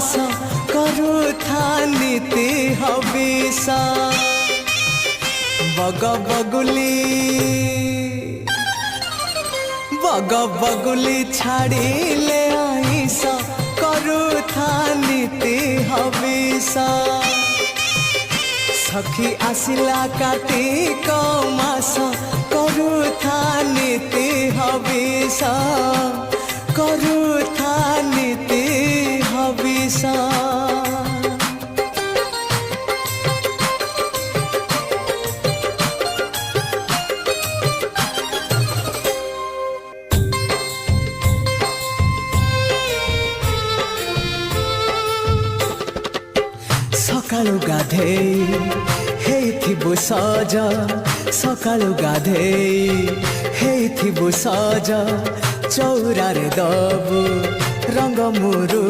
मास करुथा नीति हविष bug बगुली छाड़िले ice करुथा नीति हविष सखी आसिला कार्तिक मास करुथा नीति हविष करुथा नीति हविष सकाळु गाधेई हेइथिबु सज सकाळु गाधेई हेइथिबु सज चौरारे दबु रंग मुरु